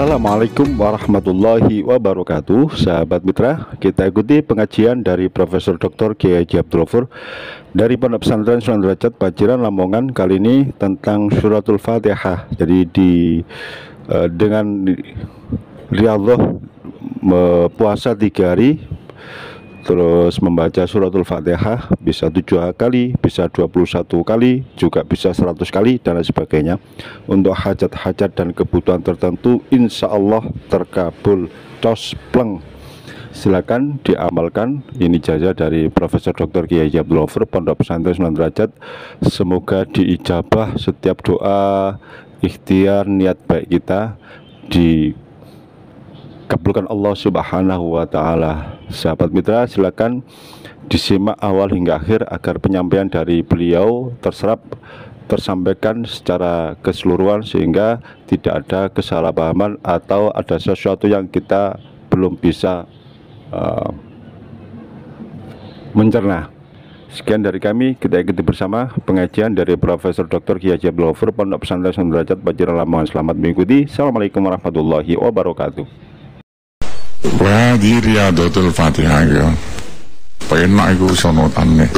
Assalamualaikum warahmatullahi wabarakatuh. Sahabat mitra, kita ikuti pengajian dari Profesor Dr. Kiai Haji Abdul Ghafur dari Pondok Pesantren Sunan Derajat Paciran Lamongan. Kali ini tentang suratul Fatihah. Jadi dengan riyadhah puasa 3 hari, terus membaca suratul Fatihah bisa 7 kali, bisa 21 kali, juga bisa 100 kali dan lain sebagainya. Untuk hajat-hajat dan kebutuhan tertentu insya Allah terkabul cospleng. Silakan diamalkan. Ini jasa dari Profesor Dr. Kiai Haji Abdul Ghafur, Pondok Pesantren Sunan Derajat. Semoga diijabah setiap doa, ikhtiar, niat baik kita dikabulkan Allah Subhanahu wa Ta'ala. Sahabat mitra, silakan disimak awal hingga akhir agar penyampaian dari beliau tersampaikan secara keseluruhan, sehingga tidak ada kesalahpahaman atau ada sesuatu yang kita belum bisa mencerna. Sekian dari kami, kita ikuti bersama pengajian dari Profesor Dr. Kiai Haji Abdul Ghafur, Pondok Pesantren Sunan Derajat Paciran Lamongan. Selamat mengikuti. Assalamualaikum warahmatullahi wabarakatuh. Wah, di Riyadhatul Fatihah ya. Penak iku sonotane.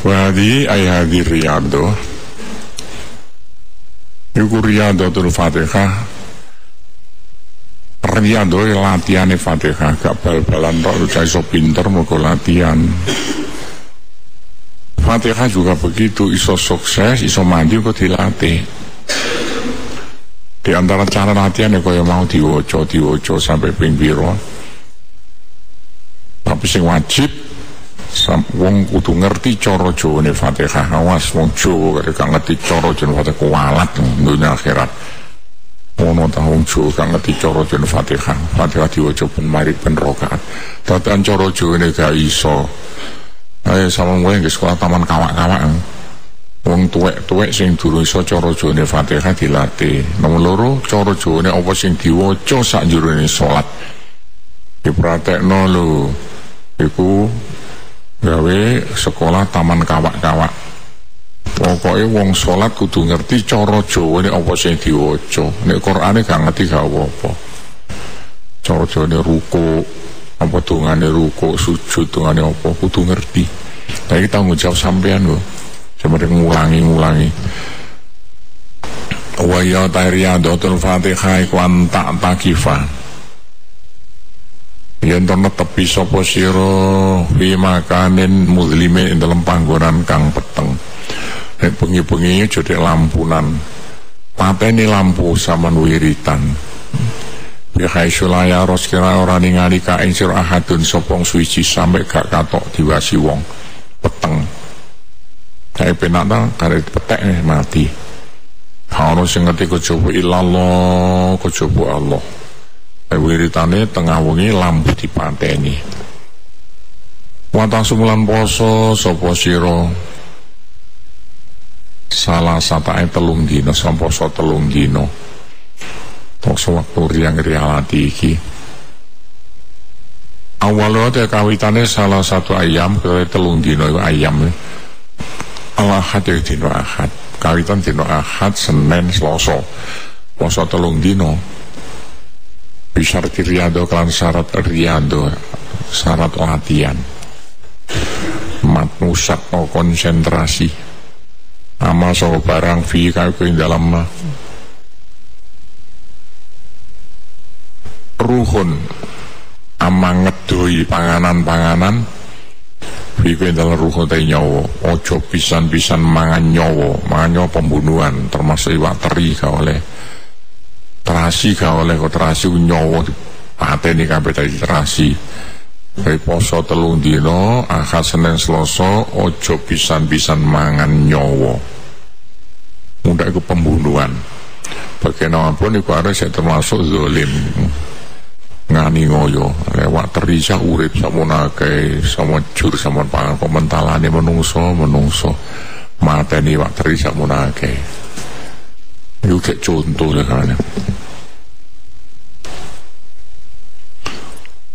Wah, di ayat Riyadhah. Iku Riyadhatul Fatihah. Riyadhah latihane Fatihah, gak bal-balan tok, cah iso pinter mergo latihan. Fatihah juga begitu, iso sukses, iso maju kok dilatih. Di antara cara latihan ya kaya mau diwoco sampai ping piro. Tapi sing wajib wong kudu ngerti cara jawane Fatihah. Awas wong Jawa gak ngerti cara jawane Fatihah kualat dunya akhirat. Ono ta wong Jawa gak ngerti cara jawane Fatihah. Fatihah diwoco ben mari ben rakaat. Dadian cara jawane gak iso. Ayo sama kowe nggih sekolah taman kawak-kawak. Wong tuwek-tuwek sing durung iso cara jawane Fatihah dilatih. Nomor loro, cara jawane apa sing diwaca sak njroning salat. Dipraktekno lho. Iku gawe sekolah taman kawak-kawak. Pokoke wong salat kudu ngerti cara jawane apa sing diwaca. Nek Qur'ane gak ngerti gak apa-apa. Cara jawane ruku, apa dongane ruku, sujud, dongane apa kudu ngerti. Lah iki tanggung jawab sampean lho. Seperti ngulangi. Wa ya Riyadhatul Fatihah iku antak takifah. Yen to netepi sapa sira fi makanin muzlimin ing dalem panggonan kang peteng. Nek bengi-bengi jodek lampunan. Pateni lampu saman wiritan. Bi khaisulaya roskira ora ningali ka ing sira ahadun sopong suci sampe gak katok diwasi wong. Peteng. Kayak penata karek petek mati. Harus sing ngerti kejaba illallah, kejaba Allah. Wiritane tengah wengi lampu dipateni. Watang sumulan poso sapa sira salah satae 3 dina, poso 3 dina. Poso waktu riang-rialati iki. Awalnya kawitane salah satu ayam ke 3 dina iku ayam. Ahad ya dino Ahad, kawitan dino Ahad, Senin, Selasa, poso 3 dino. Bisa riyadhah kan syarat riyadhah, syarat latihan. Matmusak no konsentrasi. Amal so barang fi kaya ing dalam ruhun amang ngedoi panganan-panganan. Iku dalam ruh te nyawa, ojo pisan-pisan mangan nyawa pembunuhan, termasuk iwak teri gak oleh, terasi gak oleh, kok terasi nyawa pateni kabeh tadi terasi. Dari poso 3 dina, Ahad, Senin, Selasa, ojo pisan-pisan mangan nyawa. Mudah iku pembunuhan. Bagaimanapun iku arek sik termasuk zalim. Ngani ngoyo lewat terisa urip samunake sama jur sama pangan komentalane menungso mateni wak terisa munake. Iku kayak contoh lah kan.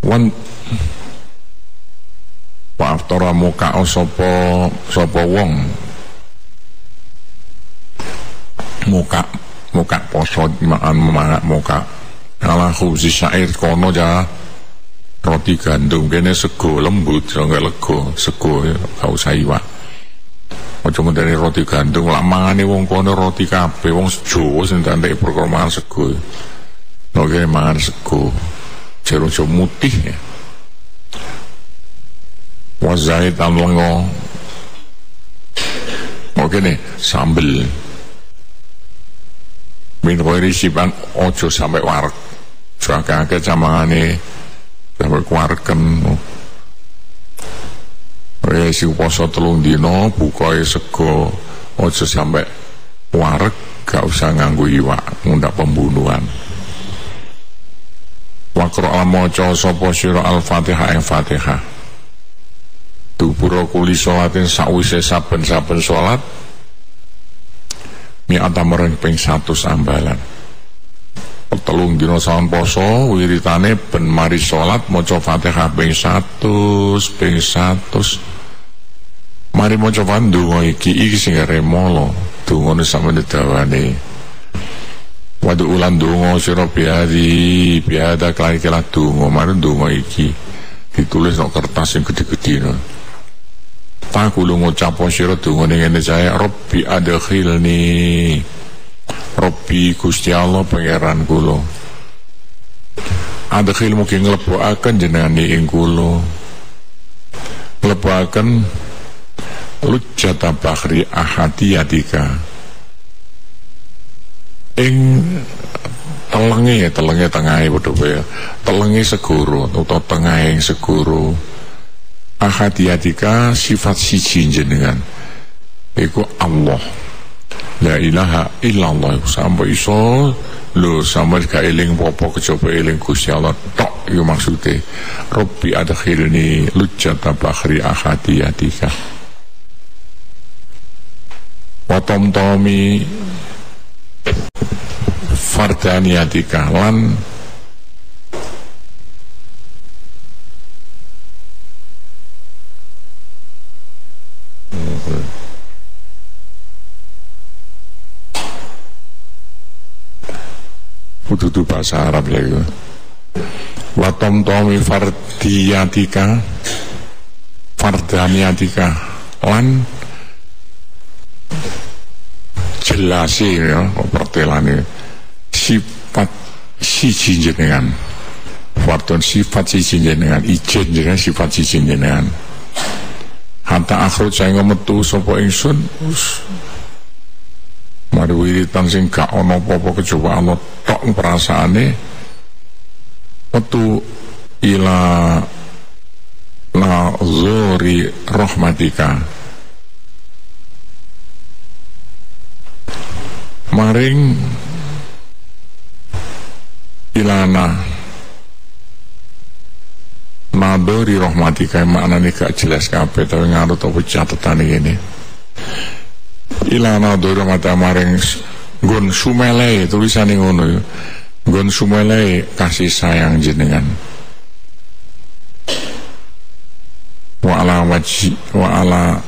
Wan Waftora muka sopo wong muka poso makan muka ala khubzi syair kono ja roti gandum kene sego lembut so nggak lego sego gak usah iwak cuma dari roti gandum lak mangane wong kono roti kabeh wong Jawa sing ndek perkara mangan sego no kene mangan sego jero mutih ya wazait amlengo oke nih sambel min koi sipan ojo sampai warak cuaca ke camangane sampai kuarken si poso telung dino buka sego ojo sampai warak gak usah nganggu iwak ngundak pembunuhan wakro al-moco sopo syiro al-fatihah yang fatihah dupuro kuli sholatin sakwise saben-saben sholat mi'ata mereng ping 100 ambalan telung dino sawan poso wiritane ben mari sholat moco fatihah ping 100 mari moco vandungo iki sing remolo dungone sampe dawane wadu ulan dungo sira biada kala dungo mari dungo iki ditulis no kertas yang gede-gede no tak kulo ngucap sira dungo ning ngene saya Rabbi adkhilni Rabbi Gusti Allah pangeran kula adkhil mugi nglebokaken jenengane ing kula nglebokaken lujjata bakhri ahadiyatika ing telenge tengahe padha kaya telenge segoro utawa tengahing segoro ahadiyatika sifat siji jenengan iku Allah la ilaha illallah sampai iso lho sampai gak eling apa kejaba eling Gusti Allah tok iku maksude Rabbi adkhilni lujjata bakhri ahadiyatika wa tamtami fardaniyatika lan butuh bahasa Arab ya itu wa tamtami fardaniyatika lan jelasi ya pertelane sifat siji jenengan fardun sifat siji jenengan ijen jenengan sifat siji jenengan hatta akhir saya metu sapa ingsun mari wiritan sing gak ana apa-apa kejaba Allah tok perasaane metu ila la zuri rahmatika maring ilana nadori rahmatika maknane gak jelas kabeh tapi ngarut apa catatan ini ilana nadori rahmatika maring nggon sumele tulisane ngono ya nggon sumele kasih sayang jenengan wa ala wajhi wa ala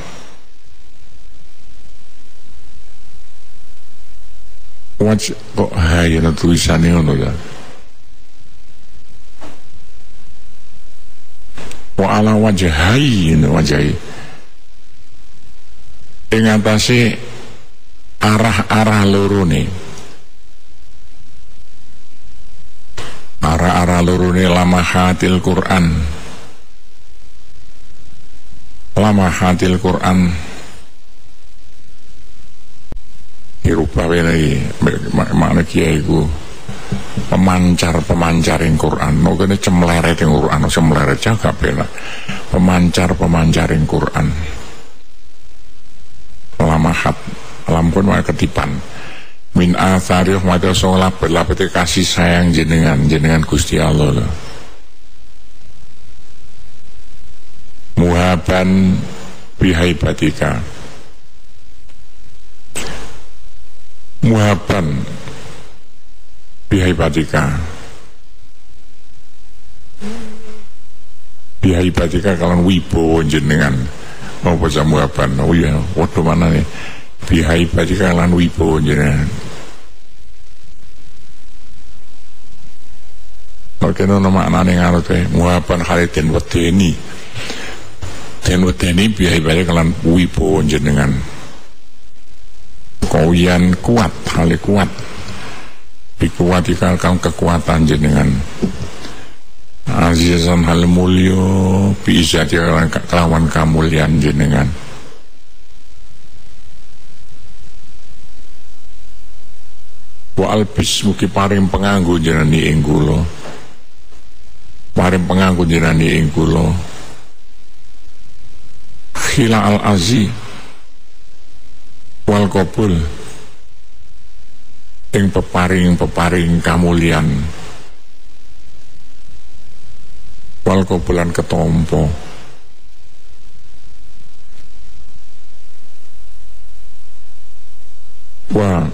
wajh kok hayana tulisane ngono ya wa ala wajhain wajai ing atase arah-arah lorone arah-arah lorone lamahatil Quran dirubah lagi makna kiai ku pemancar yang Quran mau kena cemleret yang Quran cemleret jaga bela pemancar yang Quran lamahat lampun wa ketipan min athari rahmatil sholah berlapeti kasih sayang jenengan Gusti Allah loh. Muhaban bihaibatika muhaban bihaibatika kalan wibawa jenengan mau baca muhaban oh iya waduh mana nih bihaibatika kalan wibawa jenengan Oke, no maknane ngono teh, muhaban kali den wedeni. Den wedeni biaya-biaya kelan wibo jenengan. Kowian kuat, kali kuat. Bikuat ikan kekuatan jenengan. Azizan hal mulyo, bisa kelawan kamulian jenengan. Wa albis mugi paring penganggo jenengan ing kula. Paring penganggo jenengan ing kula. Khila al-azi wal qabul ing peparing kamulian wal qabulan ketompo wa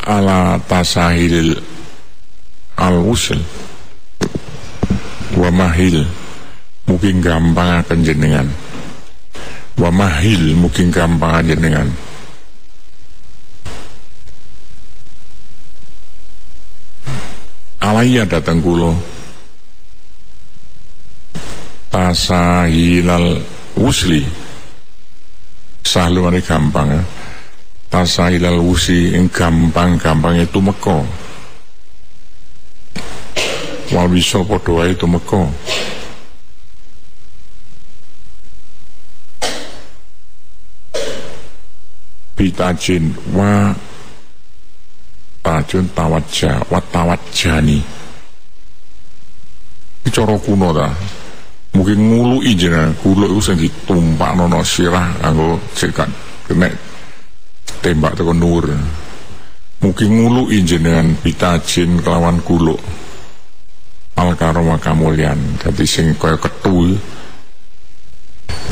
ala tasahil al-wusul wa mahil mungkin gampang akan jenengan wa mahil mungkin gampang akan jenengan alaiya datang kulo tasahilal wusli sahluane gampang tasahilal wusli yang gampang itu meko wal bisa podo itu meko bitajin wa tajun tawajja wa tawajjani cara kuno ta mungkin nguluki jenengan kula iku sing ditumpakno nang sirah kanggo cekat kena tembak teko nur mungkin nguluki jenengan bitajin kelawan kuluk al karoma kamulian dadi sing kaya ketu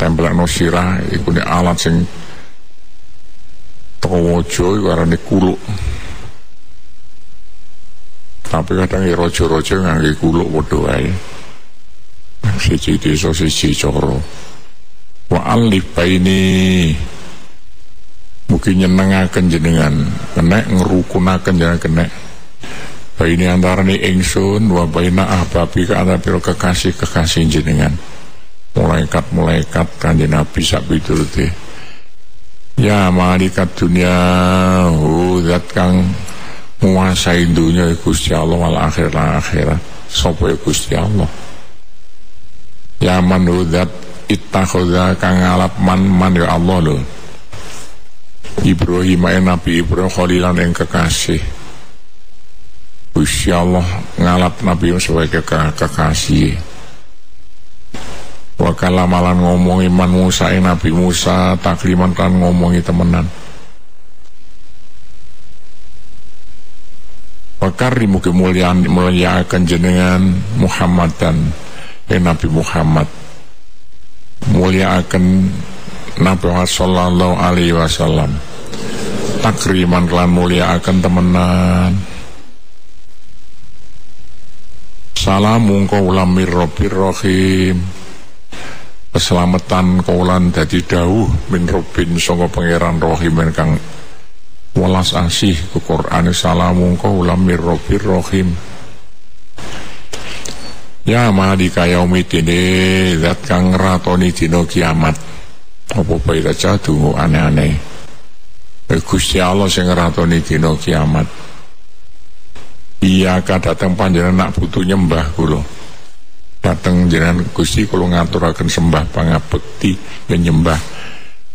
templekno sirah iku nek alat sing tawaja iku arane kuluk tapi kadang rojo-rojo ngangge kuluk padha wae siji desa siji cara wa alif baini mungkin nyenengaken jenengan kenek ngrukunaken jenengan kenek baini antarane ingsun wa baina ahbabi ka ana pira kekasih jenengan malaikat kanjeng Nabi sak piturute ya malaikat dunia zat kang nguasai dunia Gusti Allah wal akhirat sapa Gusti Allah ya manudat ittakhadha kang ngalap man ya Allah lho Ibrahim Nabi Ibrahim khalilan yang kekasih Gusti Allah ngalap Nabi sebagai kekasih wa kalamalan ngomongi man Musa Nabi Musa takliman kan ngomongi temenan Wakari muki muliakan jenengan Muhammad dan Nabi Muhammad muliakan Nabi sallallahu alaihi wasallam takriman kelan muliakan temenan salamun qaulam mir rabbir rahim keselamatan kaulan dadi dawuh min rabbin sanga pangeran rahim kang walas asih ke Quran salamun qaulam mir rabbir rahim ya malika yaumidin zat kang ratoni dina kiamat apa bae aja dungo aneh-aneh Gusti Allah sing ratoni dina kiamat iya datang panjenengan nak butuh nyembah kula datang jenengan Gusti kula ngaturaken sembah pangabekti nyembah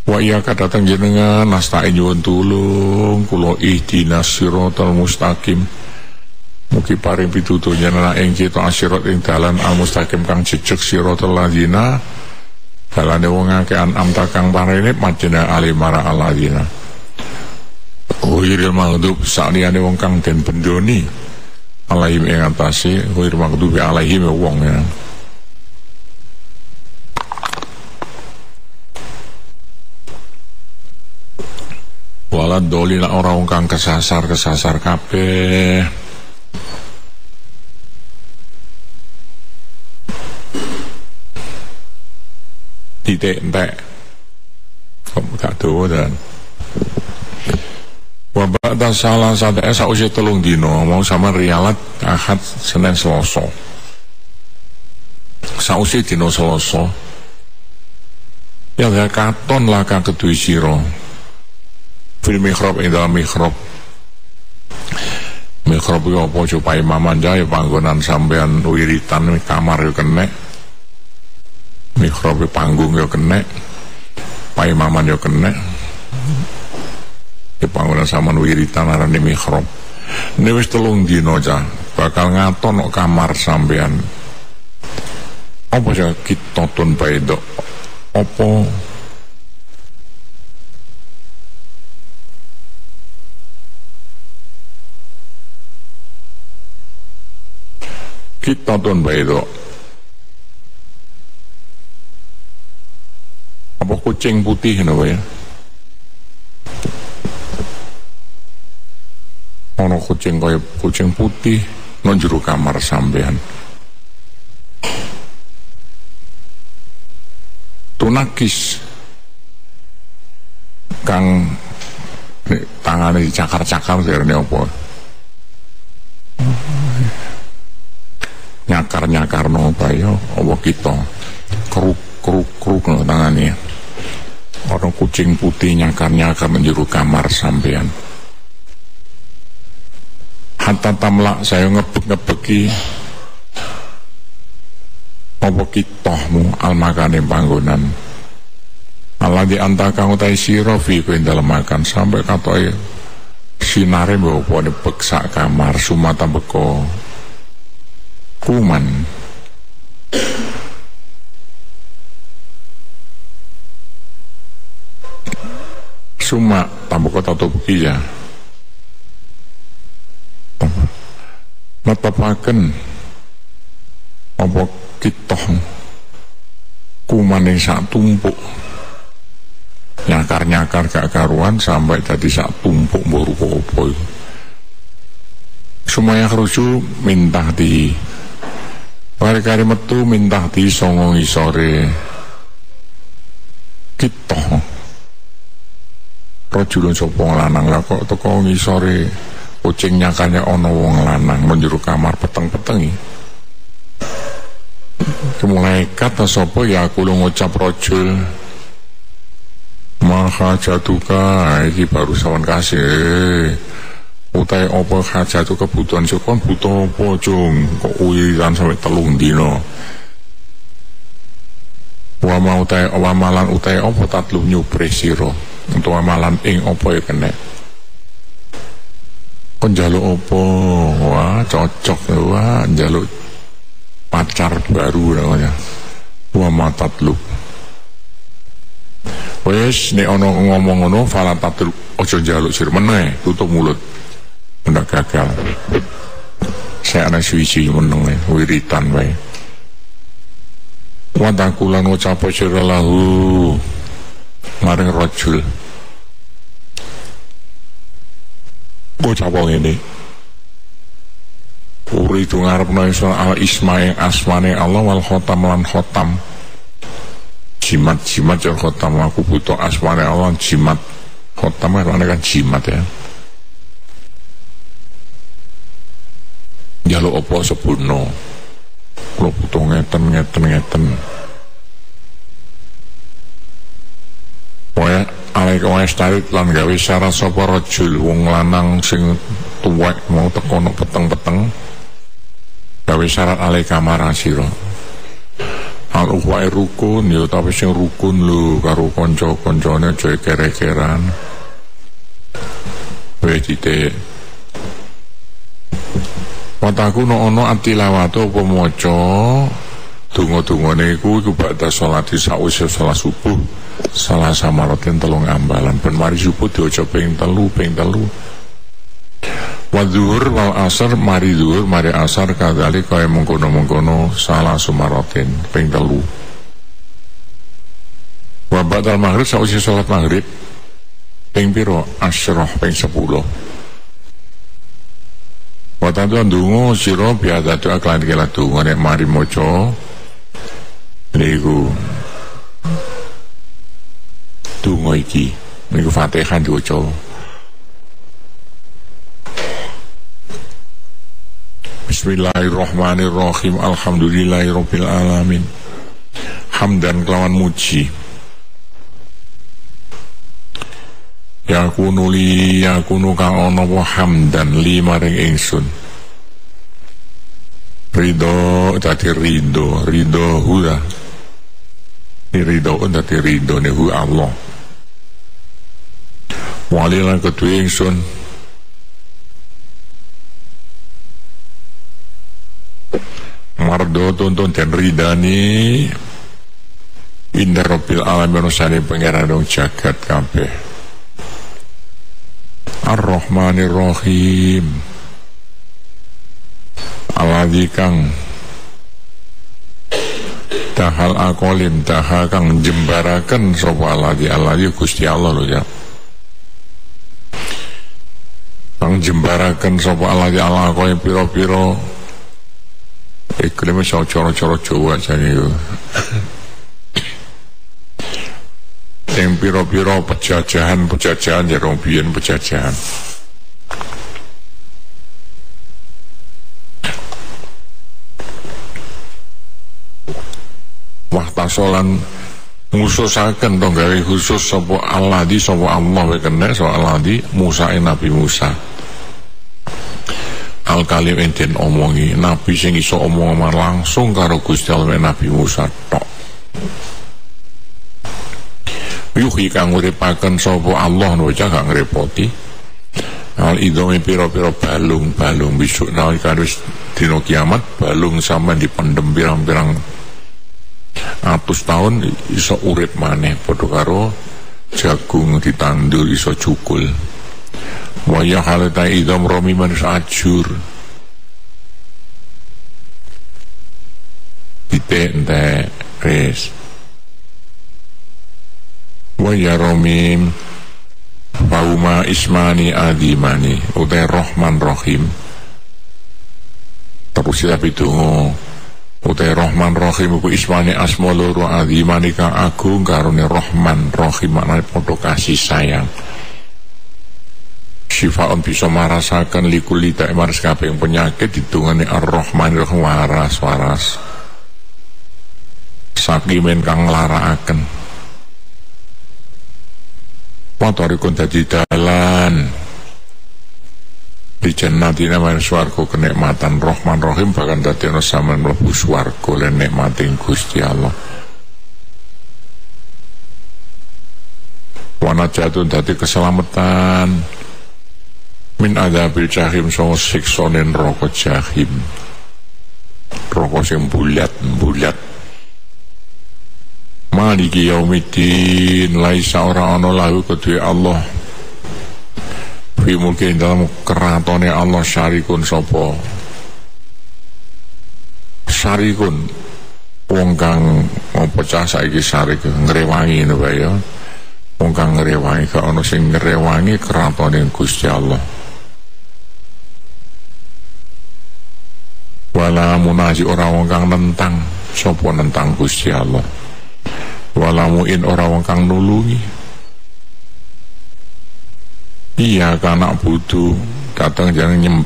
wa iya datang jenengan nasta'in nyuwun tulung kula ihdinas siratal mustaqim mugi paring pitutur jenengan ing kita asirat ing dalan al mustaqim kang jejeg siratal ladzina dalane wong akeh amta kang parene majena alimara alladzina Huiril maghdub sakniyane wong kang den bendoni alaihim ing atase huir maghdub alaihim wong ya walad doli lah orang kang kesasar kabeh titik entek kok gak dowo dan wabak salah sadaya sausi telung dino mau sama rialat ahad Senin Selasa sausi dina Selasa ya katon lah kang kedue sira fil mihrab ing dalam mihrab yo apa supaya imaman jae panggonan sampean wiritan kamar yo kenek mihrab panggung yo kenek paimaman yo kenek di panggonan sampean wiritan arane mihrab ini wis 3 dina aja bakal ngaton kamar sampean apa sih kita tun bae dok apa kita tun bae dok apa kucing putih napa ya ono kucing kaya kucing putih nang jero kamar sampean tunakis kang tangane dicakar-cakar derene apa nyakar-nyakar no bayo apa kita keruk no tangane orang kucing putih nyakar-nyakar menjuru kamar sampean hatta tamla saya ngebeki apa kitahmu almakane panggonan Allah di antaka utai sira fi kowe dalem makan sampai katoke sinare mbok pone beksak kamar sumata beko kuman suma tamboko tato beki ya netepaken apa kita kuman yang sak tumpuk nyakar-nyakar gak karuan sampai tadi sak tumpuk baru apa semuanya kerucu minta di kari-kari metu minta di songongi sore kita rojulun sopong lanang lah kok teko ngisore kucing nyakarnya ono wong lanang menjuru kamar peteng-petengi mulai kata sopo ya aku lu ngucap rojul maka jatuhka ini baru sawan kasih utai opo hajatu kebutuhan syukon butuh opo cung kok uiran sampai 3 dino wama utai wamalan utai opo tatlu nyupre siro untuk wamalan ing opo ya kene kon jaluk opo wah cocok wah jaluk pacar baru namanya wa matatlu wes nek ono ngomong ngono fala tatlu ojo njaluk sir meneh tutup mulut ndak gagal saya ana suwi-suwi meneng wiritan wae wa takulan ucap sira lahu maring rajul ucap ngene uridu ngarep naisa al isma'i asmane Allah wal khotam lan khotam jimat ya khotam aku butuh asmane Allah jimat khotam kan jimat ya jaluk apa sepuno kalau butuh ngeten waya alaika wa starit lan gawe syarat sapa rajul wong lanang sing tuwek mau tekono peteng-peteng gawe syarat alaika marasira al ukhwai rukun ya tapi sing rukun lho karo kanca-kancane aja kere-keran wis dite wataku ono atilawato apa maca donga-dongane iku badha salat sawise salat subuh salah samaratin 3 ambalan ben mari subuh diwaca ping 3 wa zuhur wal asar mari zuhur mari asar kadali kaya mengkono-mengkono salah sumaratin ping 3 wa ba'dal maghrib sausi salat maghrib ping piro asyrah ping 10 wa tantu ndonga sira biadatu aklan kala donga nek mari maca niku donga iki niku Fatihah diwaca Bismillahirrahmanirrahim. Alhamdulillahirabbil alamin. Hamdan kelawan muji. Ya kunu li ya kunu kang ana wa hamdan li maring ingsun. Ridho dadi ridho hura. Ini ridho dadi ridho hu Allah. Walilan kedua ingsun. Mardo tuntun dan ridani indah Rabbil alamin usani pangeran dong jagat kabeh. Ar-Rahmanir-Rahim Alladzi kang tahal akolim taha kang jembaraken sapa alladzi Gusti Allah lho ya. Kang jembaraken sapa alladzi Allah koyo pira-pira iklim cara-cara Jawa jane yo. Yang piro-piro pejajahan ya rombian pejajahan. Wahtasolan ngususaken to gawe khusus sapa alladzi sapa Allah wae kena sapa alladzi Musa Nabi Musa. Al kalim enten omongi nabi sing iso omong langsung karo Gusti Allah Nabi Musa tok. Yuhi kang uripaken sapa Allah nuja kang ngrepoti. Al idome pira-pira balung besok nalika wis dina kiamat balung sampean dipendem pirang-pirang atus tahun iso urip maneh padha karo jagung ditandur iso cukul. Wa ya halata idam rami manis ajur. Dite res. Wa ya romim Fauma ismani adimani utai Rahman Rahim. Terus kita pitungo utai Rahman Rahim ku ismani asma loro adimani kang agung karone Rahman Rahim maknane padha kasih sayang. Syifaun bisa marasakan likulita maras kabeh penyakit ditungane Ar-Rahman Rahim waras sakimen kang nglarakaken. Motorikun dadi dalan di jannati namanya swarga kenikmatan Rahman Rahim bahkan dadi ana sampeyan mlebu swarga lan nikmating Gusti Allah. Wana jatuh dadi keselamatan min adzabil jahim sanga siksane neraka jahim. Neraka sing bulat Maliki yaumiddin laisa ora ana lahu kedue Allah fi mulki dalam keratone Allah syarikun sapa syarikun wong kang pecah saiki syarik ngrewangi ngono wae ya wong kang ngrewangi gak ana sing ngrewangi keratone Gusti Allah. Wala munazi ora wong kang nentang sapa nentang Gusti Allah. Walamuin orang kang nulungi. Iya kanak butuh datang jangan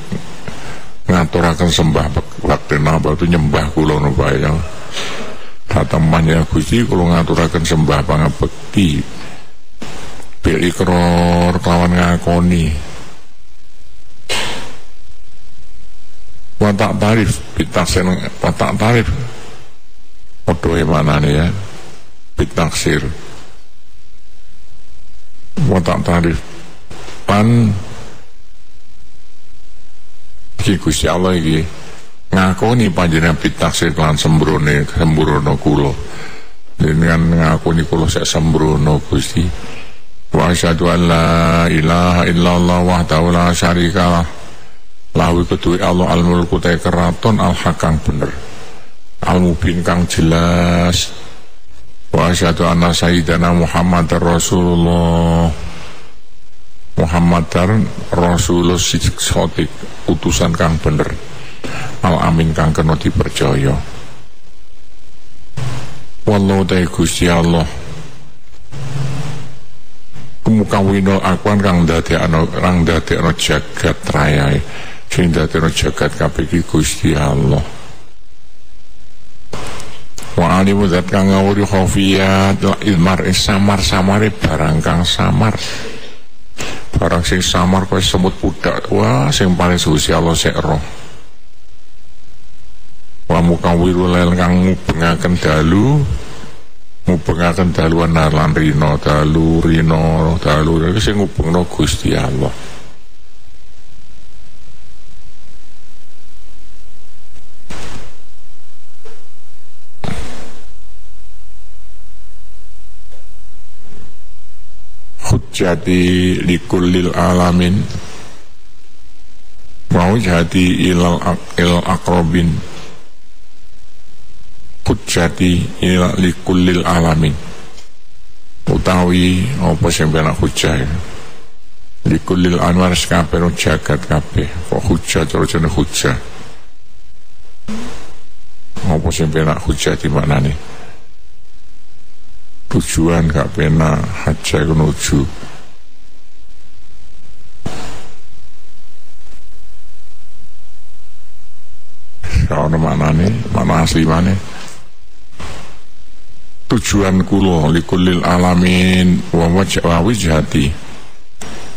ngaturakan sembah waktu napa itu nyembah kula napa ya. Datang manjang Gusti kula ngaturaken sembah pangabekti. Bil ikrar kawan ngakoni. Watak tarif bitasen watak tarif. Padha manane ya. Taksir watak tarif pan iki Gusti Allah iki ngakoni panjenengan bitaksir lan sembrono kula dengan ngakoni kula sak sembrono Gusti wa asyhadu an la ilaha illallah wahdahu la syarikalah lahu kedue Allah al mulku ta keraton al hakang bener al mubin kang jelas. Wa asyhadu anna sayyidana Muhammadar Rasulullah Muhammadar Rasulullah siddiq utusan kang bener al amin kang kena dipercaya. Wallahu ta'ala Gusti Allah kemukawino akuan kang dadekno jagat raya sing dadekno jagat kabeh iki Gusti Allah. Wa alimu zat kang ngawuri khafiyat ilmar samar-samare barang kang samar. Barang sing samar kaya semut budak, wah sing paling Gusti Allah sik roh. Wa mukawiru lail kang ngubengaken daluan lan rino dalu iki sing ngubengno Gusti Allah. Hujjati likullil alamin wa hujjati ilal aqrabin. Hujjati ila likullil alamin utawi apa sing penak hujjah likullil anwar kabeh jagat kabeh. Kok hujjah terus jenenge hujjah apa sing penak hujjah di maknane tujuan gak penak hajjah nuju ana maknane mana asli maneh tujuan kula likulil alamin wa wijhati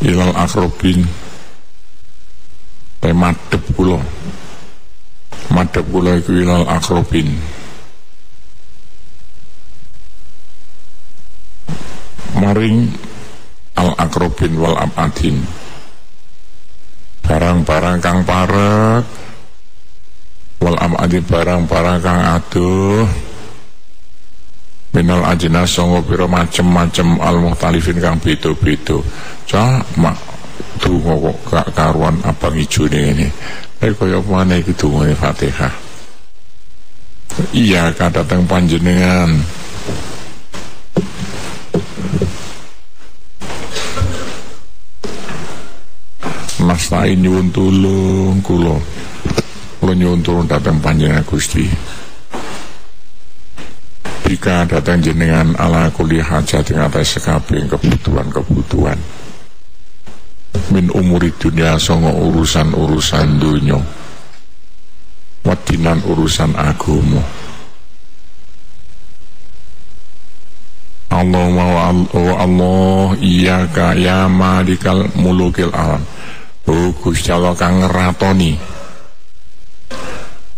ilal akrobin madhep kula iku ilal akrobin maring al akrobin wal abadin barang-barang kang parek wal abadi barang-barang kang aduh minal ajnas sanga pira macem-macem al mukhtalifin kang beda-beda. Cah mak donga kok gak karuan abang ijone ngene. Kaya apa maneh iki dongane Fatihah. Iya kadhateng panjenengan. Nastain nyuwun tulung kula. Kula nyuwun tulung dhateng panjenengan Gusti. Jika datang jenengan ala kulli hajat ing atas sekabeh kebutuhan min umuri dunia songo urusan dunya wadinan urusan agama. Allahumma wa Allah iyyaka ya malikal mulukil alam. Oh Gusti Allah kang ngeratoni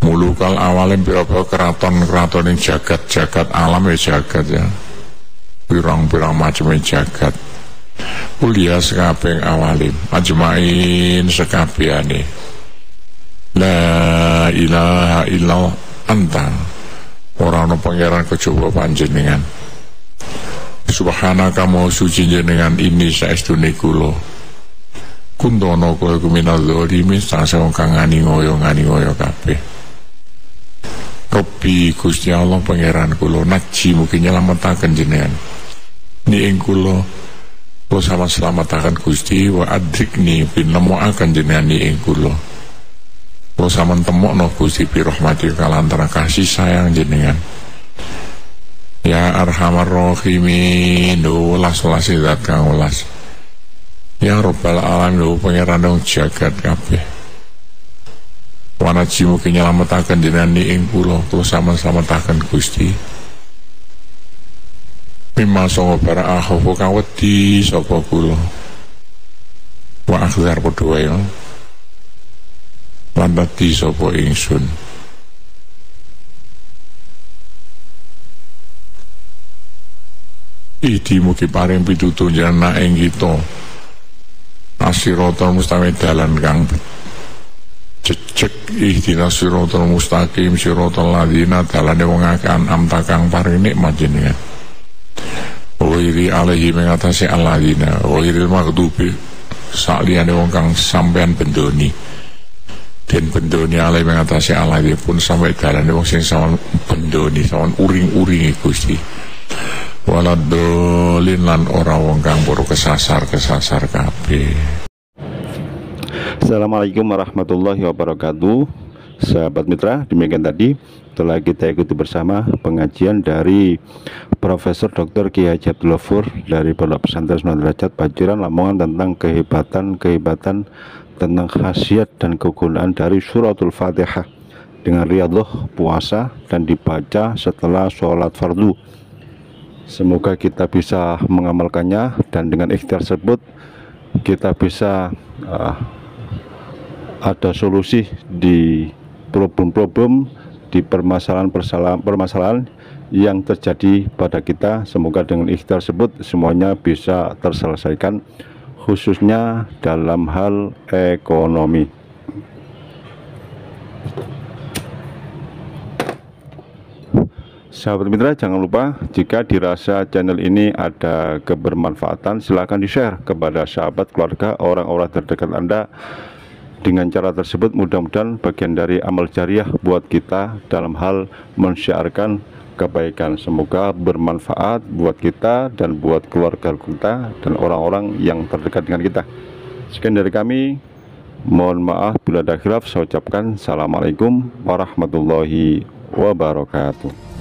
mulukal awalnya pira-pira keraton yang jagat alam ya jagat ya pirang-pirang macam jagat kuliah sekabeh awalim ajmain sekabehane la ilaha illallah anta ora ana pangeran kejaba panjenengan subhanaka mau suci jenengan ini saestune kula kuntono kowe kuminal dzalimin sasa wong kang ngani-ngoyo kabeh. Rabbi Gusti Allah pangeran kula naji mugi nyelametaken jenengan ni ing kula sama selamataken Gusti wa adrikni pinemokaken jenengan ni ing kula sama temokno Gusti bi rahmati kalantara kasih sayang jenengan ya arhamar rahimin ulas zat kang ulas ya rabbal alamin pangeran dong jagat kabeh. Wana jimu kenyelametaken jenengan ing kula sama selamataken Gusti. Mimma sanga bara akhofu kang wedi sapa kula. Wa akhzar padha wae. Lan dadi sapa ingsun. Iki mugi paring pitutur jenengan ing kita. Asiratal mustaqim dalan kang cecek ihdinas siratal mustaqim siratal ladzina dalane wong akan amta kang paring nikmat jenengan wiri alaihi mengatasi alladzina wiril maghdubi saliyane wong kang sampean bendoni den bendoni alaihi mengatasi alladzina pun sampai dalane wong sing sawan bendoni sawan uring-uringi Gusti waladolin lan ora wong kang pura kesasar kabeh. Assalamualaikum warahmatullahi wabarakatuh. Sahabat mitra, demikian tadi telah kita ikuti bersama pengajian dari Profesor Dr. Kiai Haji Abdul Ghafur dari Pondok Pesantren Sunan Derajat Paciran Lamongan tentang kehebatan tentang khasiat dan kegunaan dari suratul Fatihah dengan riyadhah puasa dan dibaca setelah sholat fardu. Semoga kita bisa mengamalkannya, dan dengan ikhtiar tersebut kita bisa ada solusi di problem-problem, di permasalahan yang terjadi pada kita. Semoga dengan ikhtiar tersebut semuanya bisa terselesaikan, khususnya dalam hal ekonomi. Sahabat mitra, jangan lupa jika dirasa channel ini ada kebermanfaatan, silakan di-share kepada sahabat, keluarga, orang-orang terdekat Anda. Dengan cara tersebut mudah-mudahan bagian dari amal jariah buat kita dalam hal mensyiarkan kebaikan. Semoga bermanfaat buat kita dan buat keluarga kita dan orang-orang yang terdekat dengan kita. Sekian dari kami, mohon maaf bila ada khilaf. Saya ucapkan assalamualaikum warahmatullahi wabarakatuh.